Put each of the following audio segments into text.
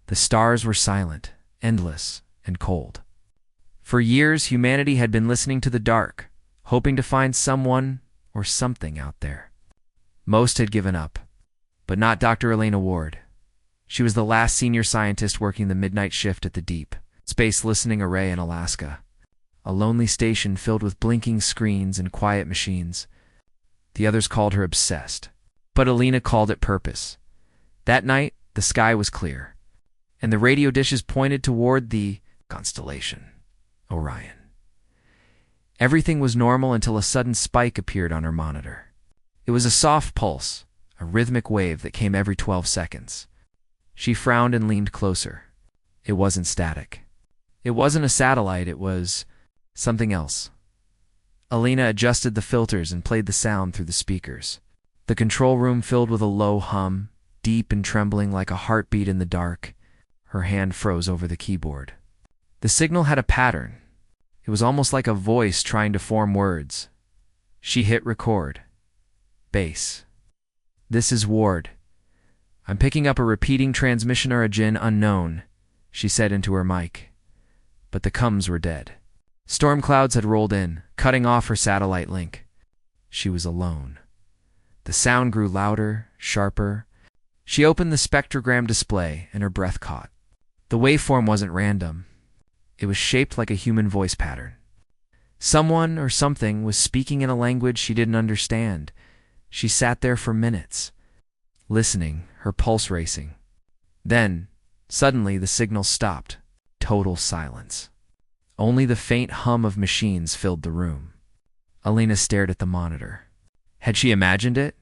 The stars were silent, endless, and cold. For years, humanity had been listening to the dark, hoping to find someone or something out there. Most had given up, but not Dr. Elena Ward. She was the last senior scientist working the midnight shift at the Deep Space Listening Array in Alaska, a lonely station filled with blinking screens and quiet machines. The others called her obsessed, but Elena called it purpose. That night, the sky was clear, and the radio dishes pointed toward the constellation, Orion. Everything was normal until a sudden spike appeared on her monitor. It was a soft pulse, a rhythmic wave that came every 12 seconds. She frowned and leaned closer. It wasn't static. It wasn't a satellite, it was something else. Elena adjusted the filters and played the sound through the speakers. The control room filled with a low hum, deep and trembling like a heartbeat in the dark. Her hand froze over the keyboard. The signal had a pattern. It was almost like a voice trying to form words. She hit record. Bass. "This is Ward. I'm picking up a repeating transmission origin unknown," she said into her mic. But the comms were dead. Storm clouds had rolled in, cutting off her satellite link. She was alone. The sound grew louder, sharper. She opened the spectrogram display, and her breath caught. The waveform wasn't random. It was shaped like a human voice pattern. Someone or something was speaking in a language she didn't understand. She sat there for minutes, listening, her pulse racing. Then, suddenly, the signal stopped. Total silence. Only the faint hum of machines filled the room. Elena stared at the monitor. Had she imagined it?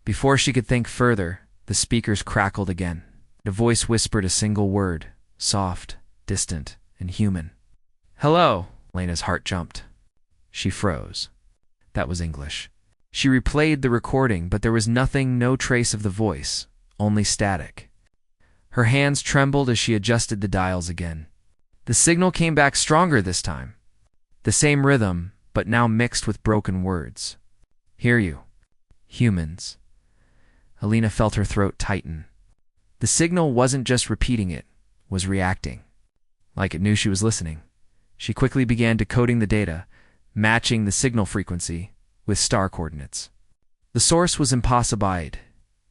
Before she could think further, the speakers crackled again. The voice whispered a single word, soft, distant, and human. "Hello!" Elena's heart jumped. She froze. That was English. She replayed the recording, but there was nothing, no trace of the voice, only static. Her hands trembled as she adjusted the dials again. The signal came back stronger this time. The same rhythm, but now mixed with broken words. "Hear you. Humans." Elena felt her throat tighten. The signal wasn't just repeating it, was reacting. Like it knew she was listening. She quickly began decoding the data, matching the signal frequency with star coordinates. The source was impossible,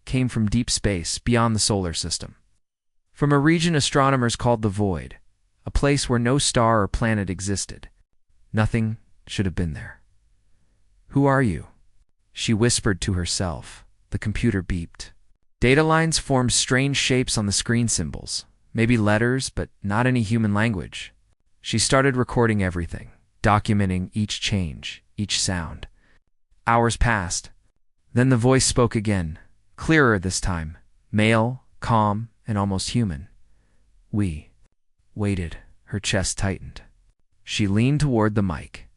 came from deep space beyond the solar system. From a region astronomers called the Void, a place where no star or planet existed. Nothing should have been there. "Who are you?" she whispered to herself. The computer beeped. Data lines formed strange shapes on the screen symbols, maybe letters, but not any human language. She started recording everything, documenting each change, each sound. Hours passed. Then the voice spoke again, clearer this time, male, calm, and almost human. "We." Waited, her chest tightened. She leaned toward the mic.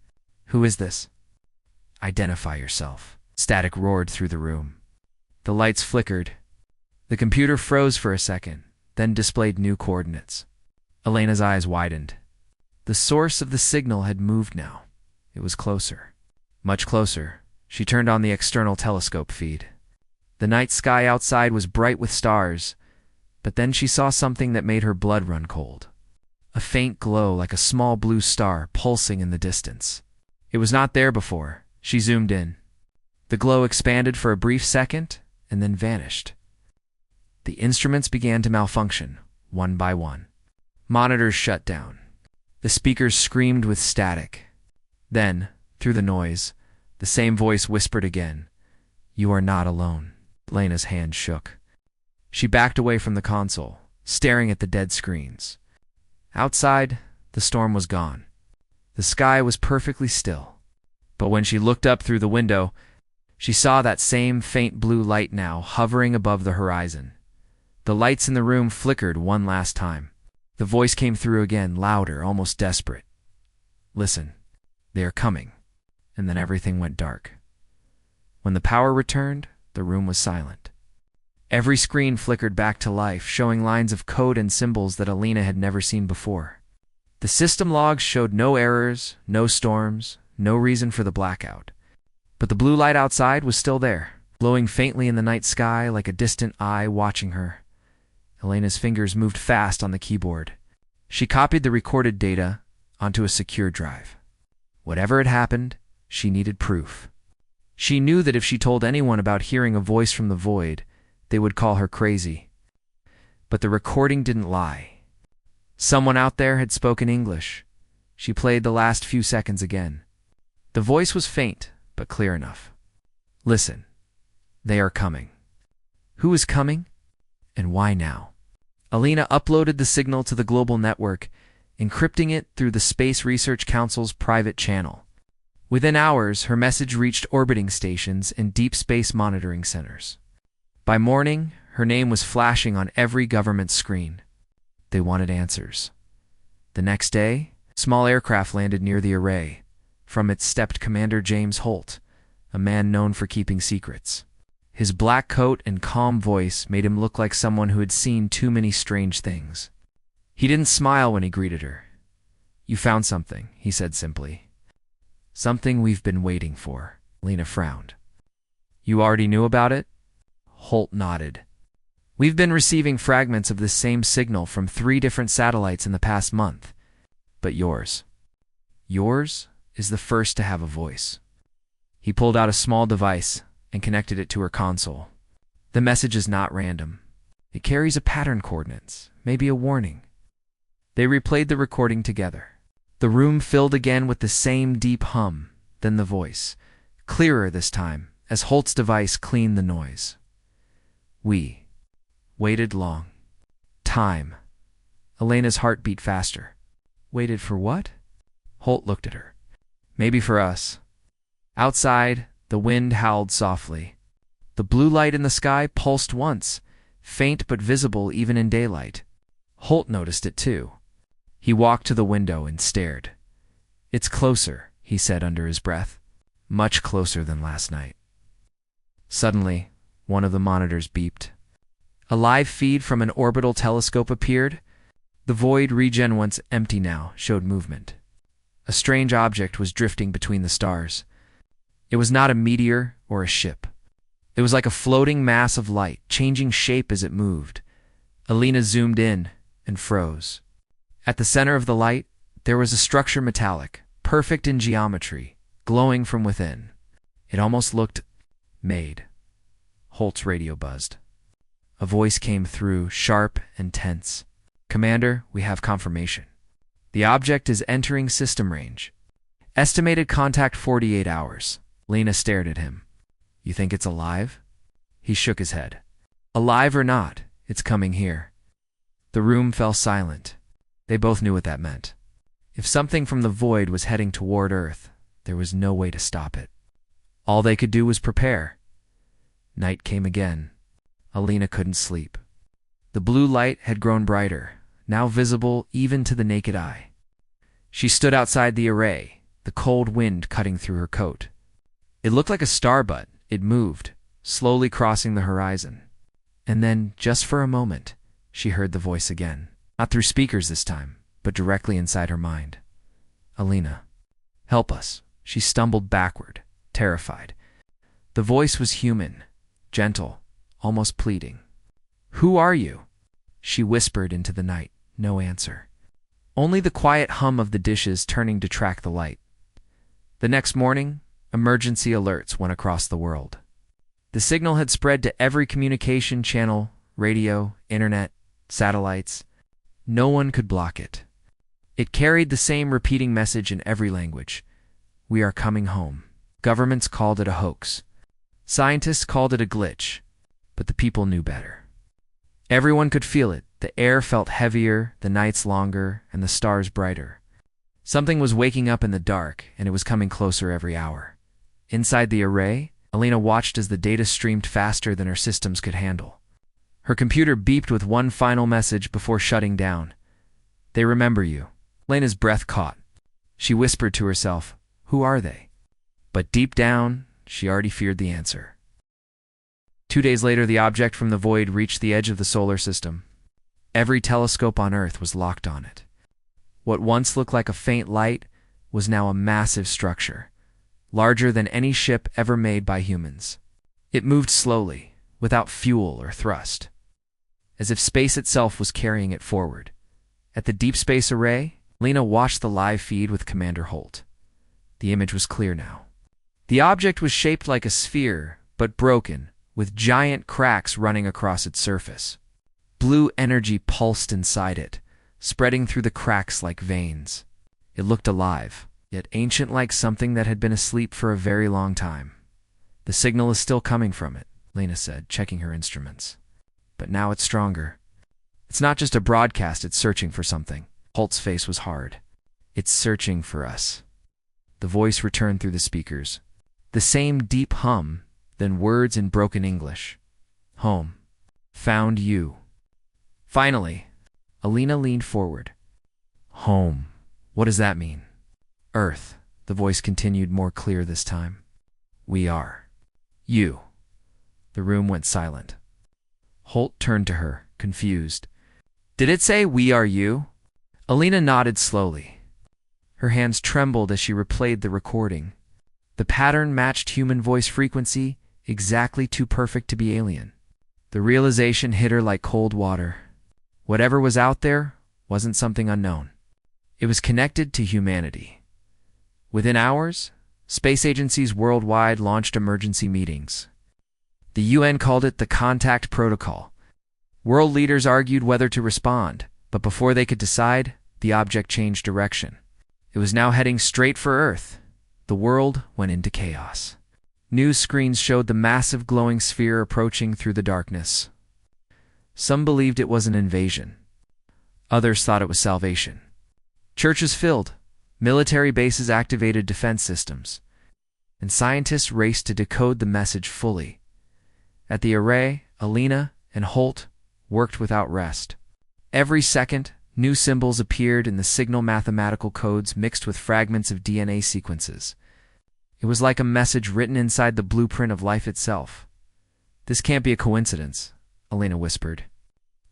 "Who is this?" "Identify yourself." Static roared through the room. The lights flickered. The computer froze for a second, then displayed new coordinates. Elena's eyes widened. The source of the signal had moved now. It was closer. Much closer. She turned on the external telescope feed. The night sky outside was bright with stars, but then she saw something that made her blood run cold. A faint glow like a small blue star pulsing in the distance. It was not there before. She zoomed in. The glow expanded for a brief second and then vanished. The instruments began to malfunction, one by one. Monitors shut down. The speakers screamed with static. Then, through the noise, the same voice whispered again, "You are not alone." Elena's hand shook. She backed away from the console, staring at the dead screens. Outside, the storm was gone. The sky was perfectly still. But when she looked up through the window, she saw that same faint blue light now hovering above the horizon. The lights in the room flickered one last time. The voice came through again, louder, almost desperate. "Listen, they are coming." And then everything went dark. When the power returned, the room was silent. Every screen flickered back to life, showing lines of code and symbols that Elena had never seen before. The system logs showed no errors, no storms, no reason for the blackout. But the blue light outside was still there, glowing faintly in the night sky like a distant eye watching her. Elena's fingers moved fast on the keyboard. She copied the recorded data onto a secure drive. Whatever had happened, she needed proof. She knew that if she told anyone about hearing a voice from the void, they would call her crazy. But the recording didn't lie. Someone out there had spoken English. She played the last few seconds again. The voice was faint, but clear enough. Listen. They are coming. Who is coming? And why now? Elena uploaded the signal to the global network, encrypting it through the Space Research Council's private channel. Within hours, her message reached orbiting stations and deep space monitoring centers. By morning, her name was flashing on every government screen. They wanted answers. The next day, a small aircraft landed near the array. From it stepped Commander James Holt, a man known for keeping secrets. His black coat and calm voice made him look like someone who had seen too many strange things. He didn't smile when he greeted her. "You found something," he said simply. "Something we've been waiting for." Lena frowned. "You already knew about it?" Holt nodded. "We've been receiving fragments of this same signal from 3 different satellites in the past month. But yours is the first to have a voice." He pulled out a small device and connected it to her console. "The message is not random. It carries a pattern coordinates, maybe a warning." They replayed the recording together. The room filled again with the same deep hum, then the voice, clearer this time, as Holt's device cleaned the noise. "We waited long. Time." Elena's heart beat faster. "Waited for what?" Holt looked at her. "Maybe for us." Outside, the wind howled softly. The blue light in the sky pulsed once, faint but visible even in daylight. Holt noticed it too. He walked to the window and stared. "It's closer," he said under his breath. "Much closer than last night." Suddenly, one of the monitors beeped. A live feed from an orbital telescope appeared. The void region, once empty now, showed movement. A strange object was drifting between the stars. It was not a meteor or a ship. It was like a floating mass of light, changing shape as it moved. Elena zoomed in and froze. At the center of the light, there was a structure metallic, perfect in geometry, glowing from within. It almost looked made. Holt's radio buzzed. A voice came through, sharp and tense. "Commander, we have confirmation. The object is entering system range. Estimated contact 48 hours. Lena stared at him. "You think it's alive?" He shook his head. "Alive or not, it's coming here." The room fell silent. They both knew what that meant. If something from the void was heading toward Earth, there was no way to stop it. All they could do was prepare. Night came again. Elena couldn't sleep. The blue light had grown brighter, now visible even to the naked eye. She stood outside the array, the cold wind cutting through her coat. It looked like a star, but it moved, slowly crossing the horizon. And then, just for a moment, she heard the voice again. Not through speakers this time, but directly inside her mind. "Elena, help us." She stumbled backward, terrified. The voice was human, gentle, almost pleading. "Who are you?" She whispered into the night. No answer. Only the quiet hum of the dishes turning to track the light. The next morning, emergency alerts went across the world. The signal had spread to every communication channel, radio, internet, satellites. No one could block it. It carried the same repeating message in every language. "We are coming home." Governments called it a hoax. Scientists called it a glitch. But the people knew better. Everyone could feel it. The air felt heavier, the nights longer, and the stars brighter. Something was waking up in the dark, and it was coming closer every hour. Inside the array, Elena watched as the data streamed faster than her systems could handle. Her computer beeped with one final message before shutting down. "They remember you." Elena's breath caught. She whispered to herself, "Who are they?" But deep down, she already feared the answer. 2 days later, the object from the void reached the edge of the solar system. Every telescope on Earth was locked on it. What once looked like a faint light was now a massive structure, larger than any ship ever made by humans. It moved slowly, without fuel or thrust. as if space itself was carrying it forward. At the deep space array, Lena watched the live feed with Commander Holt. The image was clear now. The object was shaped like a sphere, but broken, with giant cracks running across its surface. Blue energy pulsed inside it, spreading through the cracks like veins. It looked alive, yet ancient, like something that had been asleep for a very long time. "The signal is still coming from it," Lena said, checking her instruments. "But now it's stronger. It's not just a broadcast, it's searching for something." Holt's face was hard. "It's searching for us." The voice returned through the speakers. The same deep hum, then words in broken English. "Home. Found you." Finally, Alina leaned forward. "Home. What does that mean?" "Earth," the voice continued, more clear this time. "We are. You." The room went silent. Holt turned to her, confused. "Did it say we are you?" Alina nodded slowly. Her hands trembled as she replayed the recording. The pattern matched human voice frequency, exactly too perfect to be alien. The realization hit her like cold water. Whatever was out there wasn't something unknown. It was connected to humanity. Within hours, space agencies worldwide launched emergency meetings. The UN called it the Contact Protocol. World leaders argued whether to respond, but before they could decide, the object changed direction. It was now heading straight for Earth. The world went into chaos. News screens showed the massive glowing sphere approaching through the darkness. Some believed it was an invasion. Others thought it was salvation. Churches filled, military bases activated defense systems, and scientists raced to decode the message fully. At the array, Alina and Holt worked without rest. Every second, new symbols appeared in the signal, mathematical codes mixed with fragments of DNA sequences. It was like a message written inside the blueprint of life itself. "This can't be a coincidence," Alina whispered.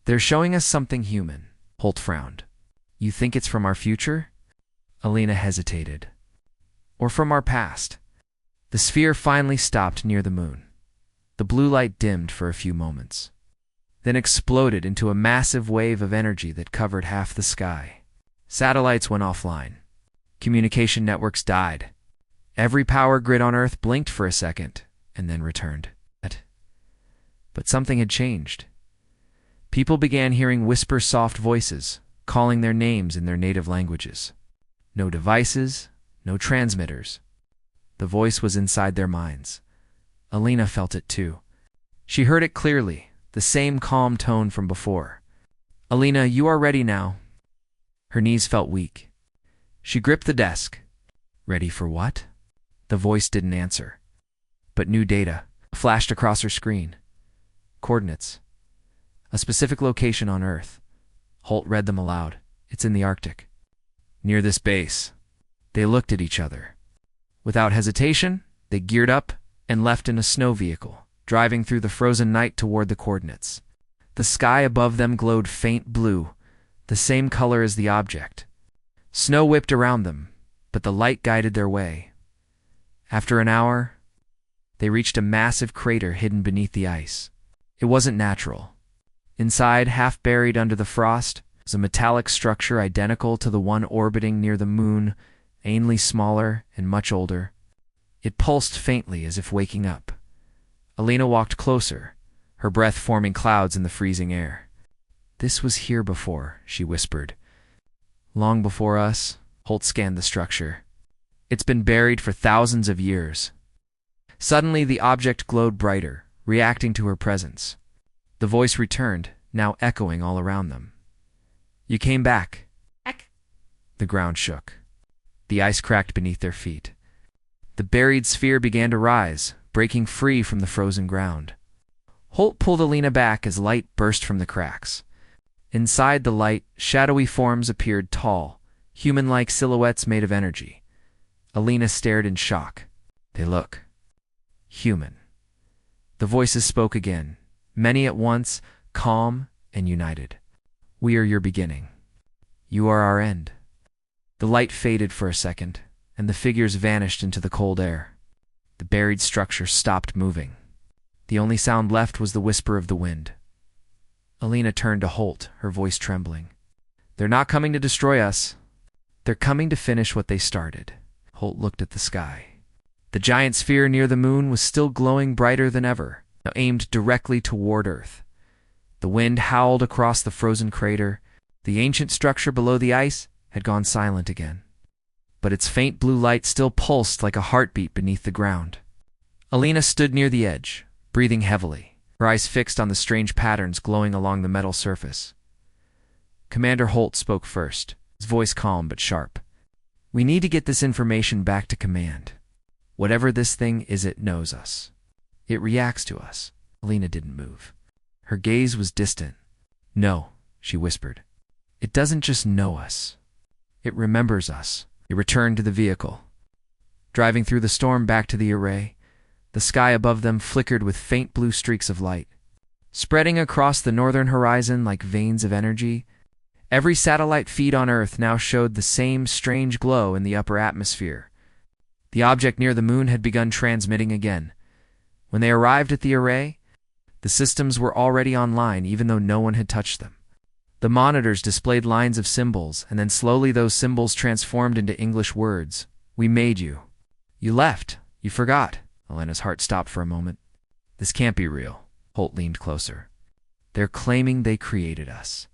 "They're showing us something human." Holt frowned. "You think it's from our future?" Alina hesitated. "Or from our past?" The sphere finally stopped near the moon. The blue light dimmed for a few moments, then exploded into a massive wave of energy that covered half the sky. Satellites went offline. Communication networks died. Every power grid on Earth blinked for a second and then returned. But something had changed. People began hearing whisper-soft voices, calling their names in their native languages. No devices, no transmitters. The voice was inside their minds. Alina felt it too. She heard it clearly, the same calm tone from before. "Alina, you are ready now." Her knees felt weak. She gripped the desk. "Ready for what?" The voice didn't answer. But new data flashed across her screen. Coordinates. A specific location on Earth. Holt read them aloud. "It's in the Arctic. Near this base." They looked at each other. Without hesitation, they geared up and left in a snow vehicle, driving through the frozen night toward the coordinates. The sky above them glowed faint blue, the same color as the object. Snow whipped around them, but the light guided their way. After an hour, they reached a massive crater hidden beneath the ice. It wasn't natural. Inside, half buried under the frost, was a metallic structure identical to the one orbiting near the moon, only smaller and much older. It pulsed faintly as if waking up. Alina walked closer, her breath forming clouds in the freezing air. "This was here before," she whispered. "Long before us." Holt scanned the structure. "It's been buried for thousands of years." Suddenly the object glowed brighter, reacting to her presence. The voice returned, now echoing all around them. "You came back." The ground shook. The ice cracked beneath their feet. The buried sphere began to rise, breaking free from the frozen ground. Holt pulled Alina back as light burst from the cracks. Inside the light, shadowy forms appeared, tall, human-like silhouettes made of energy. Alina stared in shock. "They look human." The voices spoke again, many at once, calm and united. "We are your beginning. You are our end." The light faded for a second, and the figures vanished into the cold air. The buried structure stopped moving. The only sound left was the whisper of the wind. Alina turned to Holt, her voice trembling. They're not coming to destroy us. They're coming to finish what they started. Holt looked at the sky. The giant sphere near the moon was still glowing brighter than ever, now aimed directly toward Earth. The wind howled across the frozen crater. The ancient structure below the ice had gone silent again, but its faint blue light still pulsed like a heartbeat beneath the ground. Alina stood near the edge, breathing heavily, her eyes fixed on the strange patterns glowing along the metal surface. Commander Holt spoke first, his voice calm but sharp. We need to get this information back to command. Whatever this thing is, it knows us. It reacts to us. Alina didn't move. Her gaze was distant. No, she whispered. It doesn't just know us. It remembers us. It returned to the vehicle. Driving through the storm back to the array, the sky above them flickered with faint blue streaks of light. Spreading across the northern horizon like veins of energy, every satellite feed on Earth now showed the same strange glow in the upper atmosphere. The object near the moon had begun transmitting again. When they arrived at the array, the systems were already online even though no one had touched them. The monitors displayed lines of symbols, and then slowly those symbols transformed into English words. We made you. You left. You forgot. Alina's heart stopped for a moment. This can't be real. Holt leaned closer. They're claiming they created us.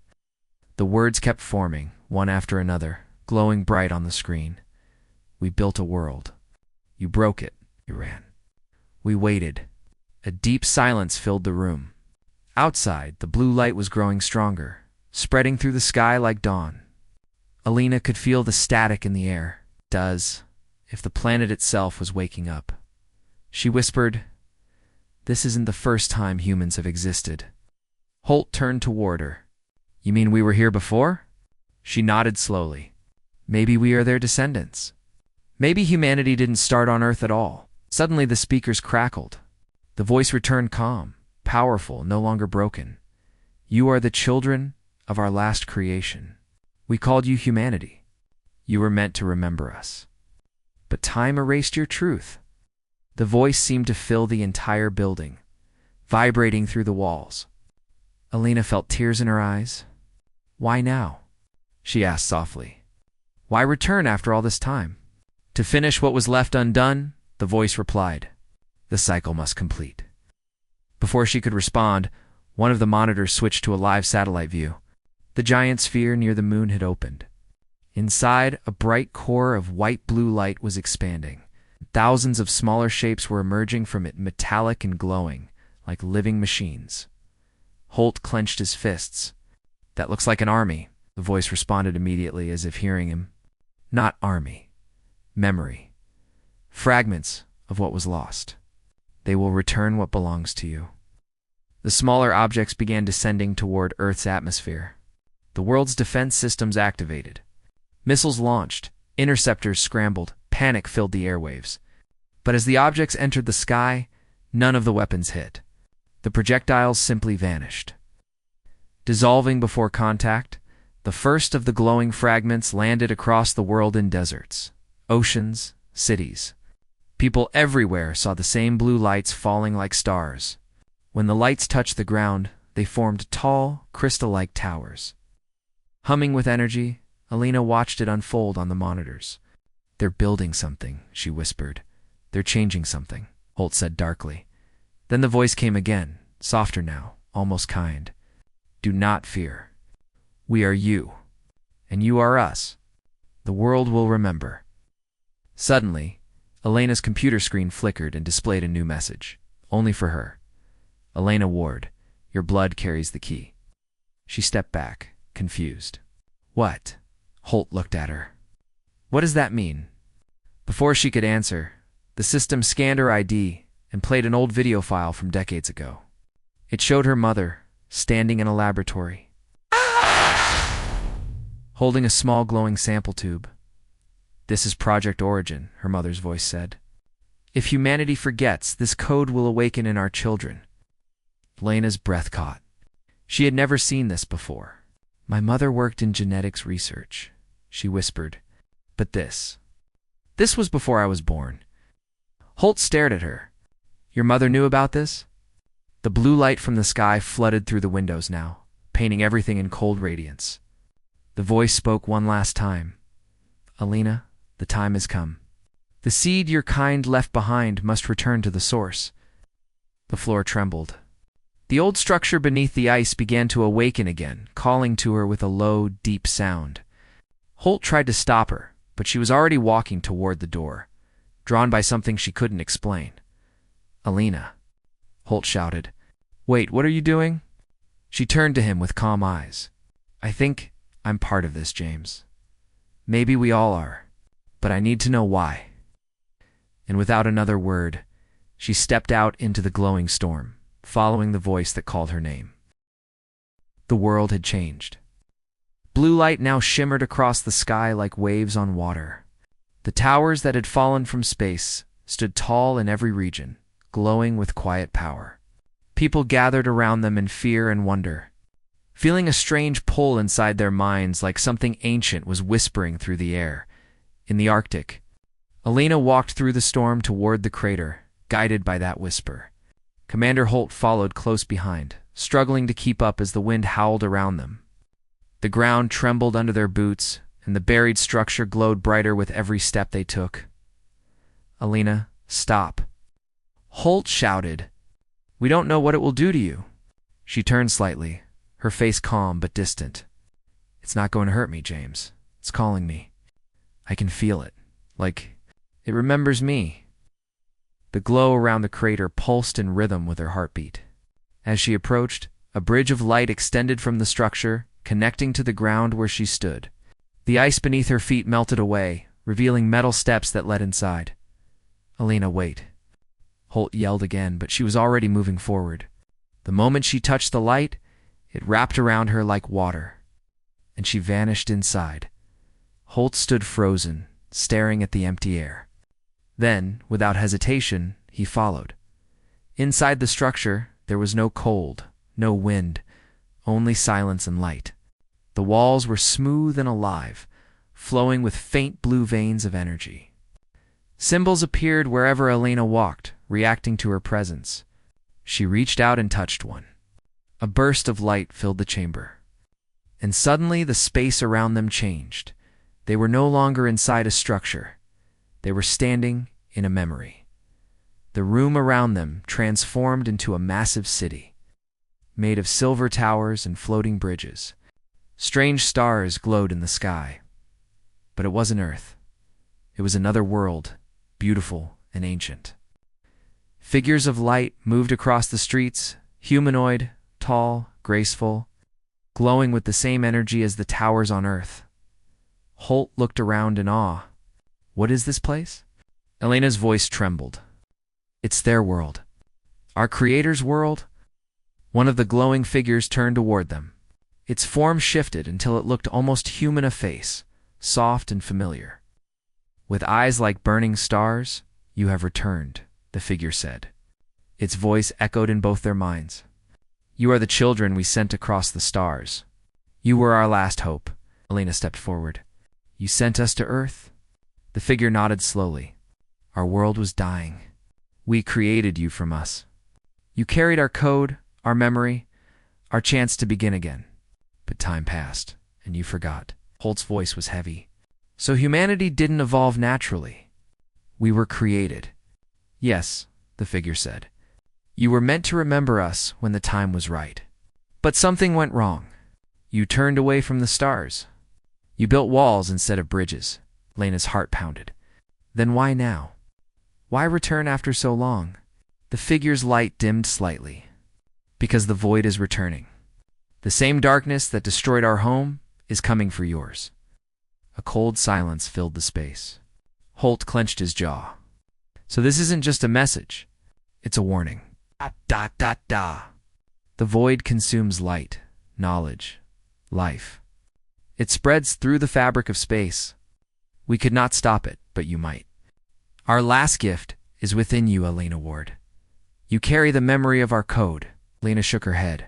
The words kept forming, one after another, glowing bright on the screen. We built a world. You broke it. You ran. We waited. A deep silence filled the room. Outside, the blue light was growing stronger, spreading through the sky like dawn. Alina could feel the static in the air. If the planet itself was waking up. She whispered, This isn't the first time humans have existed. Holt turned toward her. You mean we were here before? She nodded slowly. Maybe we are their descendants. Maybe humanity didn't start on Earth at all. Suddenly the speakers crackled. The voice returned calm, powerful, no longer broken. You are the children of our last creation. We called you humanity. You were meant to remember us. But time erased your truth. The voice seemed to fill the entire building, vibrating through the walls. Alina felt tears in her eyes. Why now? She asked softly. Why return after all this time? To finish what was left undone, the voice replied. The cycle must complete. Before she could respond, one of the monitors switched to a live satellite view. The giant sphere near the moon had opened. Inside, a bright core of white-blue light was expanding. Thousands of smaller shapes were emerging from it, metallic and glowing, like living machines. Holt clenched his fists. That looks like an army, the voice responded immediately as if hearing him. Not army. Memory. Fragments of what was lost. They will return what belongs to you. The smaller objects began descending toward Earth's atmosphere. The world's defense systems activated. Missiles launched. Interceptors scrambled. Panic filled the airwaves. But as the objects entered the sky, none of the weapons hit. The projectiles simply vanished. Dissolving before contact, the first of the glowing fragments landed across the world in deserts, oceans, cities. People everywhere saw the same blue lights falling like stars. When the lights touched the ground, they formed tall, crystal-like towers. Humming with energy, Alina watched it unfold on the monitors. They're building something, she whispered. They're changing something, Holt said darkly. Then the voice came again, softer now, almost kind. Do not fear. We are you, and you are us. The world will remember. Suddenly, Elena's computer screen flickered and displayed a new message, only for her. Elena Ward, your blood carries the key. She stepped back, confused. What? Holt looked at her. What does that mean? Before she could answer, the system scanned her ID and played an old video file from decades ago. It showed her mother, standing in a laboratory, holding a small glowing sample tube. This is Project Origin, her mother's voice said. If humanity forgets, this code will awaken in our children. Lena's breath caught. She had never seen this before. My mother worked in genetics research, she whispered. But this was before I was born. Holt stared at her. Your mother knew about this? The blue light from the sky flooded through the windows now, painting everything in cold radiance. The voice spoke one last time. Alina, the time has come. The seed your kind left behind must return to the source. The floor trembled. The old structure beneath the ice began to awaken again, calling to her with a low, deep sound. Holt tried to stop her, but she was already walking toward the door, drawn by something she couldn't explain. Alina, Holt shouted. Wait, what are you doing? She turned to him with calm eyes. I think I'm part of this, James. Maybe we all are, but I need to know why. And without another word, she stepped out into the glowing storm, following the voice that called her name. The world had changed. Blue light now shimmered across the sky like waves on water. The towers that had fallen from space stood tall in every region, glowing with quiet power. People gathered around them in fear and wonder, feeling a strange pull inside their minds like something ancient was whispering through the air. In the Arctic, Alina walked through the storm toward the crater, guided by that whisper. Commander Holt followed close behind, struggling to keep up as the wind howled around them. The ground trembled under their boots, and the buried structure glowed brighter with every step they took. Alina, stop. Holt shouted. We don't know what it will do to you. She turned slightly, her face calm but distant. It's not going to hurt me, James. It's calling me. I can feel it, like it remembers me. The glow around the crater pulsed in rhythm with her heartbeat. As she approached, a bridge of light extended from the structure, connecting to the ground where she stood. The ice beneath her feet melted away, revealing metal steps that led inside. Alina, wait. Holt yelled again, but she was already moving forward. The moment she touched the light, it wrapped around her like water, and she vanished inside. Holt stood frozen, staring at the empty air. Then, without hesitation, he followed. Inside the structure, there was no cold, no wind, only silence and light. The walls were smooth and alive, flowing with faint blue veins of energy. Symbols appeared wherever Alina walked, reacting to her presence. She reached out and touched one. A burst of light filled the chamber. And suddenly the space around them changed. They were no longer inside a structure. They were standing in a memory. The room around them transformed into a massive city, made of silver towers and floating bridges. Strange stars glowed in the sky. But it wasn't Earth. It was another world, beautiful and ancient. Figures of light moved across the streets, humanoid, tall, graceful, glowing with the same energy as the towers on Earth. Holt looked around in awe. What is this place? Alina's voice trembled. It's their world. Our Creator's world? One of the glowing figures turned toward them. Its form shifted until it looked almost human of face, soft and familiar. With eyes like burning stars, you have returned, the figure said. Its voice echoed in both their minds. You are the children we sent across the stars. You were our last hope. Alina stepped forward. You sent us to Earth? The figure nodded slowly. Our world was dying. We created you from us. You carried our code, our memory, our chance to begin again. But time passed, and you forgot. Holt's voice was heavy. So humanity didn't evolve naturally. We were created. Yes, the figure said. You were meant to remember us when the time was right. But something went wrong. You turned away from the stars. You built walls instead of bridges. Lena's heart pounded. Then why now? Why return after so long? The figure's light dimmed slightly. Because the void is returning. The same darkness that destroyed our home is coming for yours. A cold silence filled the space. Holt clenched his jaw. So this isn't just a message. It's a warning. Da. The void consumes light, knowledge, life. It spreads through the fabric of space. We could not stop it, but you might. Our last gift is within you, Alina Ward. You carry the memory of our code. Lena shook her head.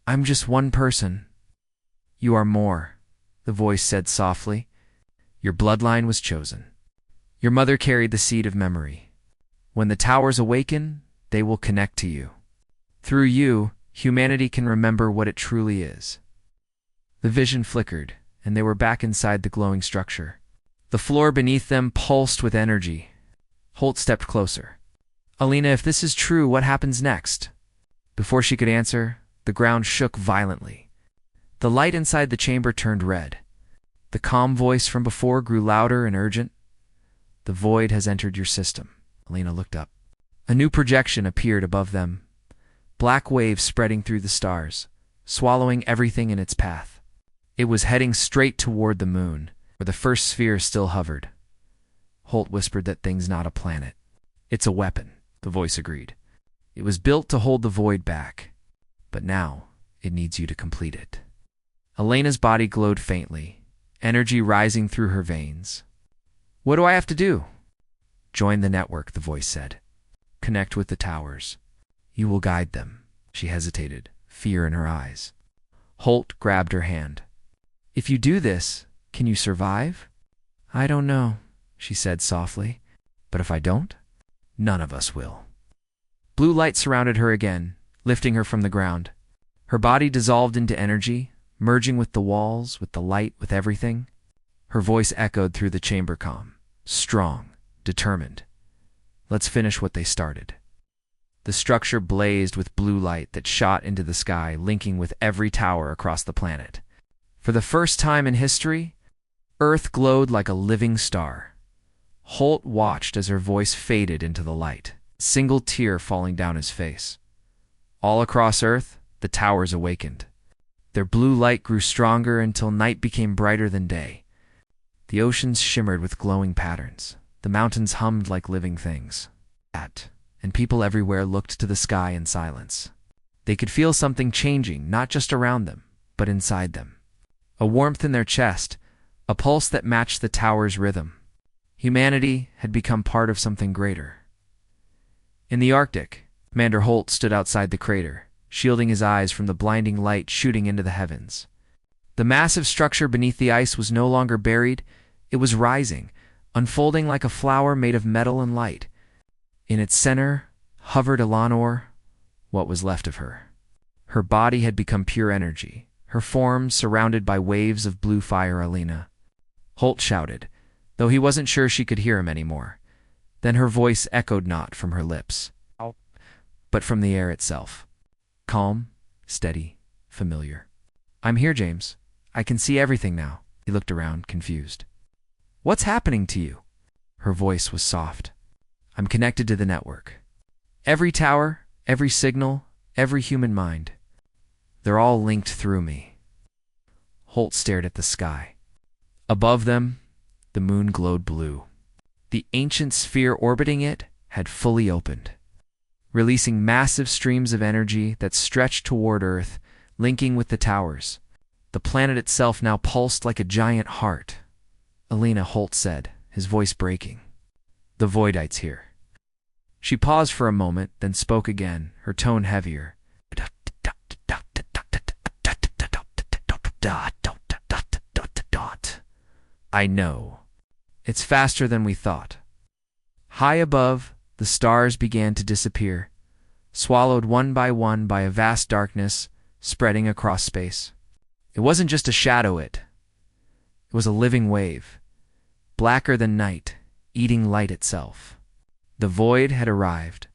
I'm just one person. You are more, the voice said softly. Your bloodline was chosen. Your mother carried the seed of memory. When the towers awaken, they will connect to you. Through you, humanity can remember what it truly is. The vision flickered, and they were back inside the glowing structure. The floor beneath them pulsed with energy. Holt stepped closer. "Alina, if this is true, what happens next?" Before she could answer, the ground shook violently. The light inside the chamber turned red. The calm voice from before grew louder and urgent. "The void has entered your system." Alina looked up. A new projection appeared above them, black waves spreading through the stars, swallowing everything in its path. It was heading straight toward the moon, where the first sphere still hovered. Holt whispered, "That thing's not a planet. It's a weapon," the voice agreed. "It was built to hold the void back, but now it needs you to complete it." Elena's body glowed faintly, energy rising through her veins. "What do I have to do?" "Join the network," the voice said. "Connect with the towers. You will guide them." She hesitated, fear in her eyes. Holt grabbed her hand. "If you do this, can you survive?" "I don't know," she said softly. "But if I don't, none of us will." Blue light surrounded her again, lifting her from the ground. Her body dissolved into energy, merging with the walls, with the light, with everything. Her voice echoed through the chamber calm, strong, determined. "Let's finish what they started." The structure blazed with blue light that shot into the sky, linking with every tower across the planet. For the first time in history, Earth glowed like a living star. Holt watched as her voice faded into the light, a single tear falling down his face. All across Earth, the towers awakened. Their blue light grew stronger until night became brighter than day. The oceans shimmered with glowing patterns. The mountains hummed like living things. And people everywhere looked to the sky in silence. They could feel something changing, not just around them, but inside them. A warmth in their chest, a pulse that matched the tower's rhythm. Humanity had become part of something greater. In the Arctic, Commander Holt stood outside the crater, shielding his eyes from the blinding light shooting into the heavens. The massive structure beneath the ice was no longer buried, it was rising, unfolding like a flower made of metal and light. In its center hovered Eleanor, what was left of her. Her body had become pure energy, her form surrounded by waves of blue fire. "Alina!" Holt shouted, though he wasn't sure she could hear him anymore. Then her voice echoed not from her lips, but from the air itself. Calm, steady, familiar. "I'm here, James. I can see everything now." He looked around, confused. "What's happening to you?" Her voice was soft. "I'm connected to the network. Every tower, every signal, every human mind. They're all linked through me." Holt stared at the sky. Above them, the moon glowed blue. The ancient sphere orbiting it had fully opened, releasing massive streams of energy that stretched toward Earth, linking with the towers. The planet itself now pulsed like a giant heart. "Alina," Holt said, his voice breaking. "The Voidite's here." She paused for a moment, then spoke again, her tone heavier. "I know. It's faster than we thought." High above, the stars began to disappear, swallowed one by a vast darkness spreading across space. It wasn't just a shadow, it was a living wave, blacker than night, eating light itself. The void had arrived.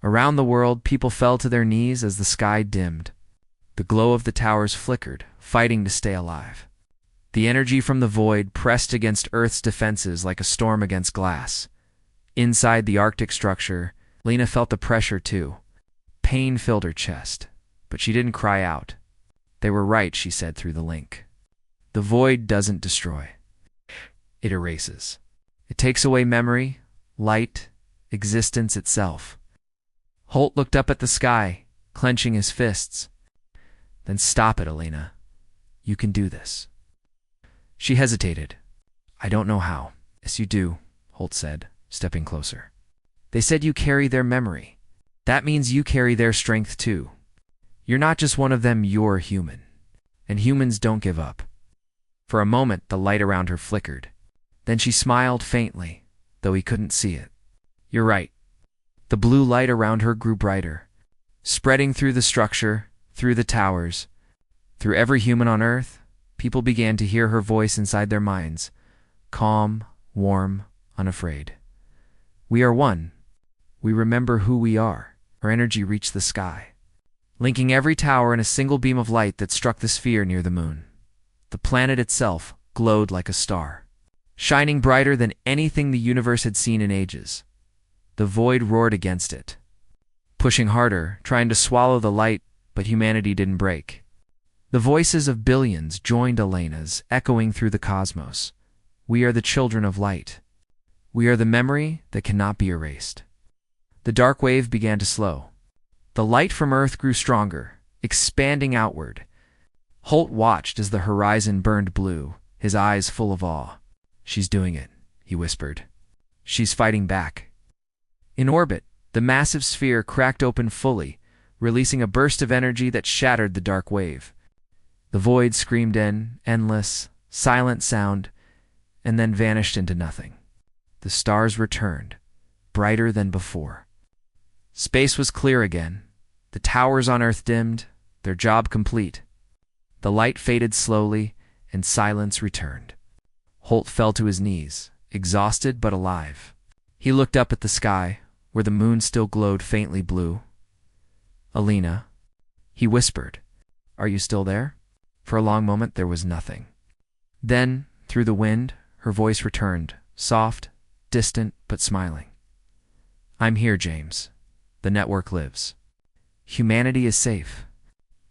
Around the world, people fell to their knees as the sky dimmed. The glow of the towers flickered, fighting to stay alive. The energy from the void pressed against Earth's defenses like a storm against glass. Inside the Arctic structure, Lena felt the pressure too. Pain filled her chest, but she didn't cry out. "They were right," she said through the link. "The void doesn't destroy. It erases. It takes away memory, light, existence itself." Holt looked up at the sky, clenching his fists. "Then stop it, Elena. You can do this." She hesitated. "I don't know how." "Yes, you do," Holt said, stepping closer. "They said you carry their memory. That means you carry their strength too. You're not just one of them, you're human. And humans don't give up." For a moment, the light around her flickered. Then she smiled faintly, though he couldn't see it. "You're right." The blue light around her grew brighter, spreading through the structure, through the towers. Through every human on Earth, people began to hear her voice inside their minds, calm, warm, unafraid. We are one. We remember who we are. Her energy reached the sky, linking every tower in a single beam of light that struck the sphere near the moon. The planet itself glowed like a star, shining brighter than anything the universe had seen in ages. The void roared against it, pushing harder, trying to swallow the light, but humanity didn't break. The voices of billions joined Elena's, echoing through the cosmos. We are the children of light. We are the memory that cannot be erased. The dark wave began to slow. The light from Earth grew stronger, expanding outward. Holt watched as the horizon burned blue, his eyes full of awe. She's doing it, he whispered. She's fighting back. In orbit, the massive sphere cracked open fully, releasing a burst of energy that shattered the dark wave. The void screamed in, endless, silent sound, and then vanished into nothing. The stars returned, brighter than before. Space was clear again. The towers on Earth dimmed, their job complete. The light faded slowly, and silence returned. Holt fell to his knees, exhausted but alive. He looked up at the sky, where the moon still glowed faintly blue. "Alina," he whispered, "are you still there?" For a long moment there was nothing. Then, through the wind, her voice returned, soft, distant, but smiling. "I'm here, James. The network lives. Humanity is safe.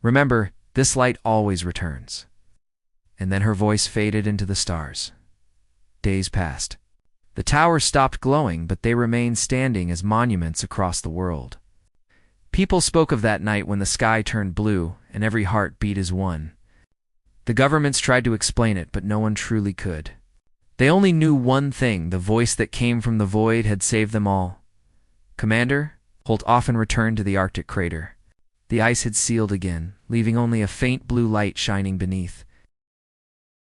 Remember, this light always returns." And then her voice faded into the stars. Days passed. The towers stopped glowing, but they remained standing as monuments across the world. People spoke of that night when the sky turned blue and every heart beat as one. The governments tried to explain it, but no one truly could. They only knew one thing: the voice that came from the void had saved them all. "Commander," Holt often returned to the Arctic crater. The ice had sealed again, leaving only a faint blue light shining beneath.